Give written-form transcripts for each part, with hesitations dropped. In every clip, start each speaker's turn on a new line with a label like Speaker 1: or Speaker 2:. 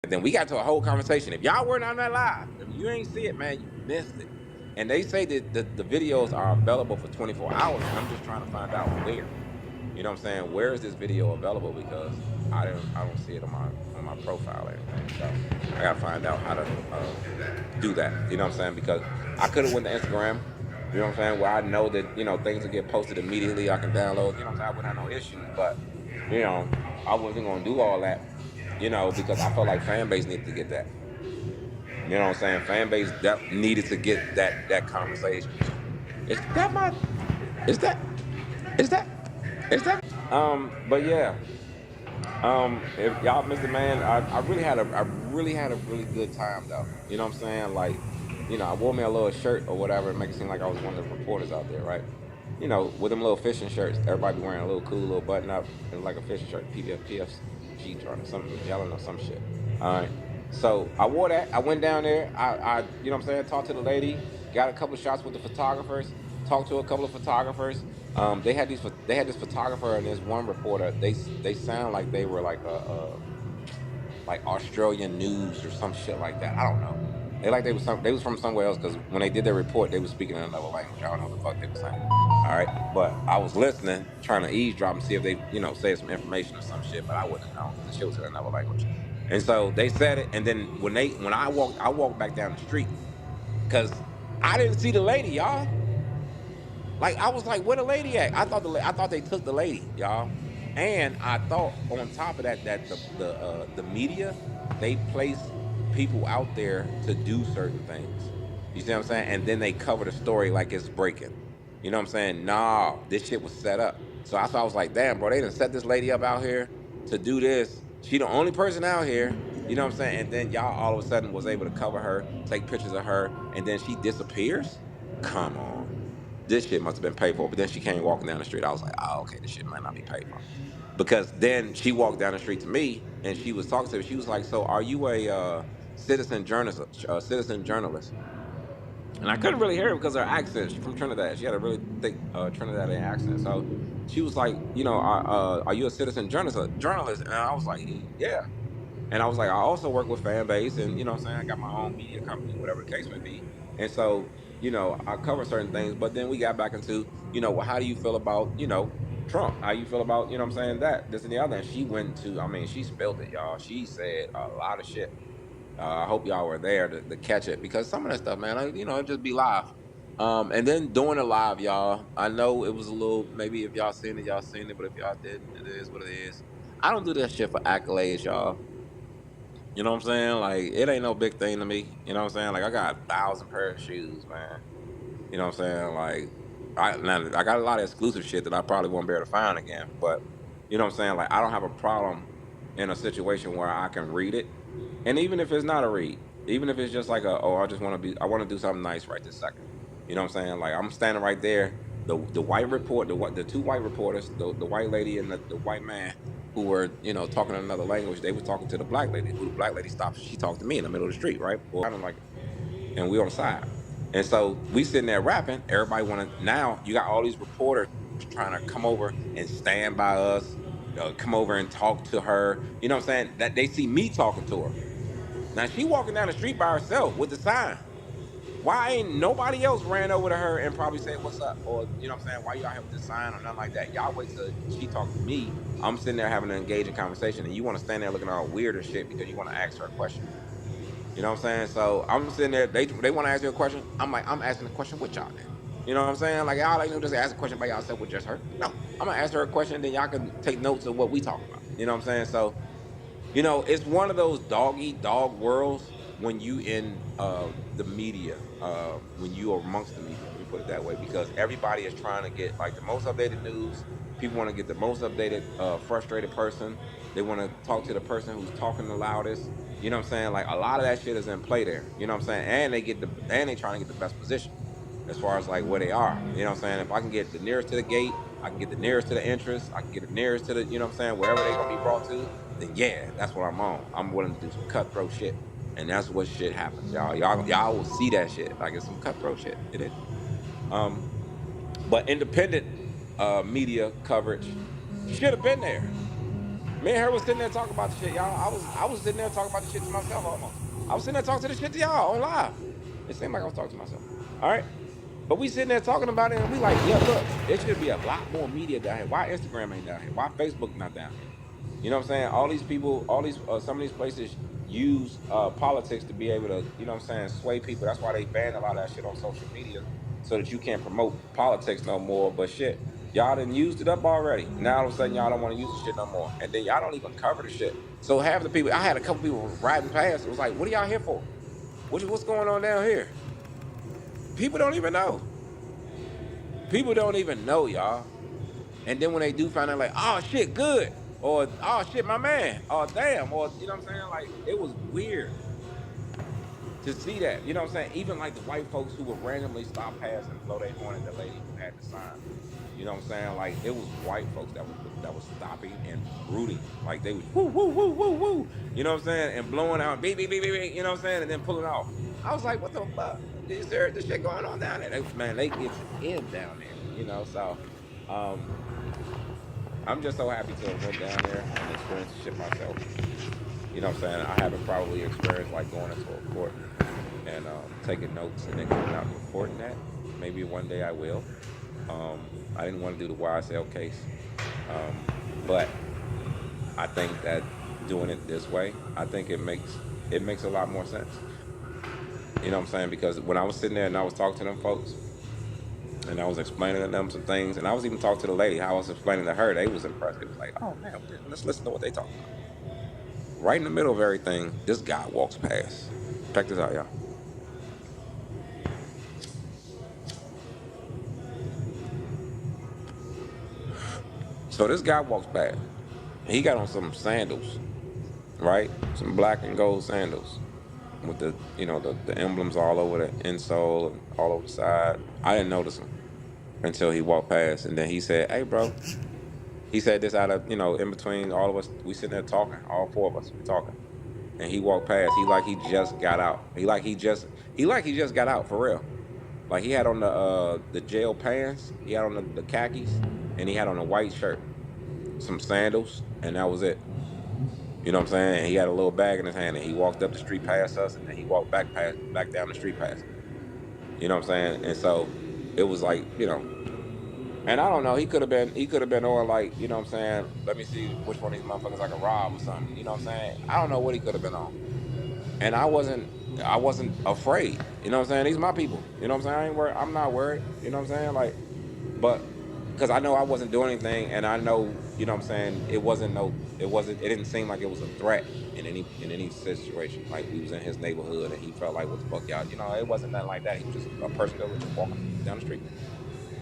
Speaker 1: then we got to a whole conversation. If y'all weren't on that live, if you ain't see it, man, you missed it. And they say that the videos are available for 24 hours, and I'm just trying to find out where. You know what I'm saying? Where is this video available? Because I don't see it on my profile or anything. So I gotta find out how to do that. You know what I'm saying? Because I could have went to Instagram. You know what I'm saying? Where I know that things will get posted immediately. I can download. You know what I'm saying? I wouldn't have no issues. But you know, I wasn't gonna do all that. Because I felt like fan base needed to get that. You know what I'm saying? Fan base that needed to get that conversation. Is that my? Is that? Is that? Is that? But yeah. If y'all missed it, man, I really had a really good time though. You know what I'm saying? Like, I wore me a little shirt or whatever, and make it seem like I was one of the reporters out there, right? With them little fishing shirts, everybody be wearing a little cool little button up, and like a fishing shirt, PFG trying something Magellan or some shit. All right. So I wore that. I went down there. You know what I'm saying? Talked to the lady, got a couple of shots with the photographers, talked to a couple of photographers. They had this photographer and this one reporter. They sound like they were like Australian news or some shit like that. I don't know. They was from somewhere else because when they did their report, they was speaking in another language. I don't know what the fuck they were saying. All right, but I was listening, trying to eavesdrop and see if they said some information or some shit, but I wouldn't have known because the shit was in another language. And so they said it, and then when I walked back down the street because I didn't see the lady, y'all. Like I was like, where the lady at? I thought they took the lady, y'all. And I thought on top of that the media, they place people out there to do certain things. You see what I'm saying? And then they cover the story like it's breaking. You know what I'm saying? Nah, this shit was set up. So I was like, damn, bro, they done set this lady up out here to do this. She the only person out here. You know what I'm saying? And then y'all all of a sudden was able to cover her, take pictures of her, and then she disappears? Come on, this shit must have been paid for. But then she came walking down the street. I was like, oh, okay, this shit might not be paid for. Because then she walked down the street to me and she was talking to me. She was like, so are you a citizen journalist? Citizen journalist? And I couldn't really hear her because her accent. She's from Trinidad. She had a really thick Trinidadian accent. So she was like, are you a citizen journalist? Journalist? And I was like, yeah. And I was like, I also work with fan base, and you know what I'm saying, I got my own media company, whatever the case may be. And so, I cover certain things, but then we got back into, well, how do you feel about, Trump? How you feel about, what I'm saying, that, this and the other? And she went to, I mean, she spilled it, y'all. She said a lot of shit. I hope y'all were there to catch it because some of that stuff, man, it just be live. And then doing it live, y'all, I know it was a little, maybe if y'all seen it, but if y'all didn't, it is what it is. I don't do that shit for accolades, y'all. You know what I'm saying? Like, it ain't no big thing to me. You know what I'm saying? Like, I got 1,000 pair of shoes, man. You know what I'm saying? Like, I got a lot of exclusive shit that I probably won't be able to find again. But, you know what I'm saying? Like, I don't have a problem in a situation where I can read it. And even if it's not a read, even if it's just like I want to do something nice right this second. You know what I'm saying? Like, I'm standing right there. The white report, the two white reporters, the white lady and the white man who were, talking in another language, they were talking to the black lady, who the black lady stopped. She talked to me in the middle of the street, right? Well, kind of like, and we on the side. And so we sitting there rapping. Everybody now you got all these reporters trying to come over and stand by us, come over and talk to her. You know what I'm saying? That they see me talking to her. Now she walking down the street by herself with the sign. Why ain't nobody else ran over to her and probably said, what's up? Or, you know what I'm saying? Why you out here with this sign or nothing like that? Y'all wait till she talk to me. I'm sitting there having an engaging conversation and you want to stand there looking all weird and shit because you want to ask her a question. You know what I'm saying? So I'm sitting there, they want to ask you a question. I'm like, I'm asking the question with y'all then. You know what I'm saying? Like, y'all like, just ask a question by yourself with just her. No, I'm going to ask her a question, then y'all can take notes of what we talking about. You know what I'm saying? So, it's one of those dog eat dog worlds when you in the media, when you are amongst the media. Let me put it that way, because everybody is trying to get like the most updated news. People want to get the most updated, frustrated person. They want to talk to the person who's talking the loudest. You know what I'm saying? Like a lot of that shit is in play there. You know what I'm saying? And they trying to get the best position as far as like where they are. You know what I'm saying? If I can get the nearest to the gate, I can get the nearest to the entrance, I can get the nearest to the, you know what I'm saying, wherever they're gonna be brought to, then yeah, that's what I'm on. I'm willing to do some cutthroat shit. And that's what shit happens, y'all. Y'all will see that shit. Like it's some cutthroat shit. It is. Um, but independent media coverage should have been there. Me and her was sitting there talking about the shit, y'all. I was sitting there talking about the shit to myself almost. I was sitting there talking to the shit to y'all on live. It seemed like I was talking to myself. All right. But we sitting there talking about it and we like, yeah, look, there should be a lot more media down here. Why Instagram ain't down here? Why Facebook not down here? You know what I'm saying? All these people, all these some of these places use politics to be able to, you know what I'm saying, sway people. That's why they ban a lot of that shit on social media so that you can't promote politics no more. But shit, y'all done used it up already. Now all of a sudden y'all don't want to use the shit no more. And then y'all don't even cover the shit. So half the people, I had a couple people riding past. It was like, what are y'all here for? What's going on down here? People don't even know. People don't even know, y'all. And then when they do find out, like, oh shit, good, or oh shit, my man, or damn, or you know what I'm saying? Like, it was weird to see that. You know what I'm saying? Even like the white folks who would randomly stop past and blow their horn at the lady who had the sign. You know what I'm saying? Like, it was white folks that was stopping and rooting. Like they was woo woo woo woo woo. You know what I'm saying? And blowing out beep beep beep beep. Beep, you know what I'm saying? And then pulling off. I was like, what the fuck? Is there this shit going on down there? Man, they it's in down there. You know, so. Um, I'm just so happy to have went down there and experienced the shit myself. You know what I'm saying? I haven't probably experienced like going into a court and taking notes and then coming out and reporting that. Maybe one day I will. I didn't want to do the YSL case, but I think that doing it this way, I think it makes a lot more sense. You know what I'm saying? Because when I was sitting there and I was talking to them folks, and I was explaining to them some things, and I was even talking to the lady how I was explaining to her. They was impressed. It was like, oh man, let's listen to what they talking about. Right in the middle of everything, this guy walks past. Check this out, y'all. So this guy walks past. He got on some sandals, right? Some black and gold sandals with the emblems all over the insole and all over the side. I didn't notice him until he walked past, and then he said, "Hey, bro." He said this out of in between all of us. We sitting there talking, all four of us, we talking. And he walked past. He like he just got out. He like he just got out for real. Like he had on the jail pants, he had on the khakis, and he had on a white shirt, some sandals, and that was it. You know what I'm saying? And he had a little bag in his hand, and he walked up the street past us, and then he walked back down the street past us. You know what I'm saying? And so it was like and I don't know. He could have been on like what I'm saying. Let me see which one of these motherfuckers I can rob or something. You know what I'm saying? I don't know what he could have been on. And I wasn't afraid. You know what I'm saying? These are my people. You know what I'm saying? I ain't worried. I'm not worried. You know what I'm saying? Like, but because I know I wasn't doing anything, and I know what I'm saying. It didn't seem like it was a threat in any situation. Like we was in his neighborhood, and he felt like what the fuck y'all. It wasn't nothing like that. He was just a person that was just walking down the street,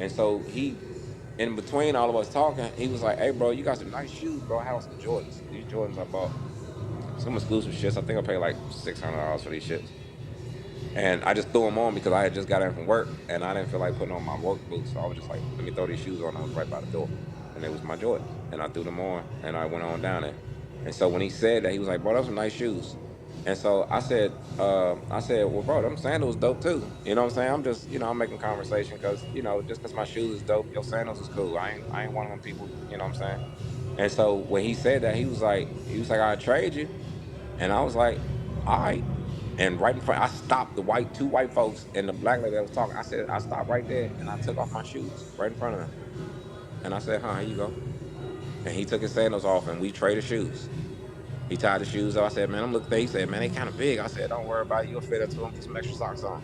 Speaker 1: and so he. In between all of us talking, he was like, "Hey, bro, you got some nice shoes, bro. I have some Jordans. These Jordans I bought some exclusive shits. I think I paid like $600 for these shits." And I just threw them on because I had just got in from work and I didn't feel like putting on my work boots. So I was just like, let me throw these shoes on. I was right by the door. And it was my Jordans. And I threw them on and I went on down there. And so when he said that, he was like, bro, those are nice shoes. And so I said, well, bro, them sandals dope too. You know what I'm saying? I'm just, I'm making conversation because, just because my shoes is dope, your sandals is cool. I ain't one of them people, you know what I'm saying? And so when he said that, he was like, I'll trade you. And I was like, all right. And right in front, I stopped two white folks and the black lady that was talking. I said, I stopped right there and I took off my shoes right in front of them. And I said, here you go. And he took his sandals off and we traded shoes. He tied the shoes up. I said, man, I'm looking there. He said, man, they kind of big. I said, don't worry about it. You'll fit into them. Put some extra socks on.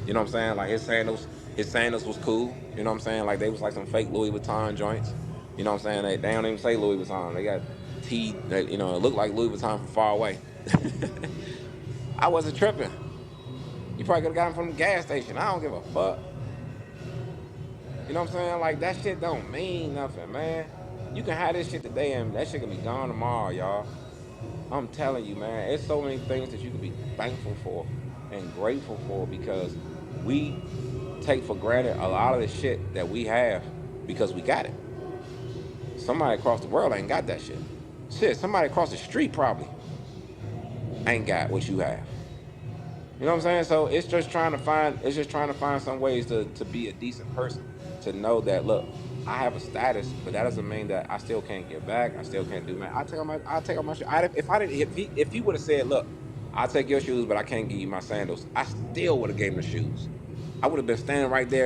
Speaker 1: You know what I'm saying? Like his sandals was cool. You know what I'm saying? Like they was like some fake Louis Vuitton joints. You know what I'm saying? They don't even say Louis Vuitton. They got T that, it looked like Louis Vuitton from far away. I wasn't tripping. You probably could have got them from the gas station. I don't give a fuck. You know what I'm saying? Like that shit don't mean nothing, man. You can have this shit today and that shit can be gone tomorrow, y'all. I'm telling you, man, it's so many things that you can be thankful for and grateful for because we take for granted a lot of the shit that we have because we got it. Somebody across the world ain't got that shit. Shit, somebody across the street probably ain't got what you have. You know what I'm saying? So it's just trying to find some ways to be a decent person. To know that look, I have a status, but that doesn't mean that I still can't give back. I still can't do, man. I take out my shoes. If I didn't, if he would have said, look, I'll take your shoes, but I can't give you my sandals, I still would have gave him the shoes. I would have been standing right there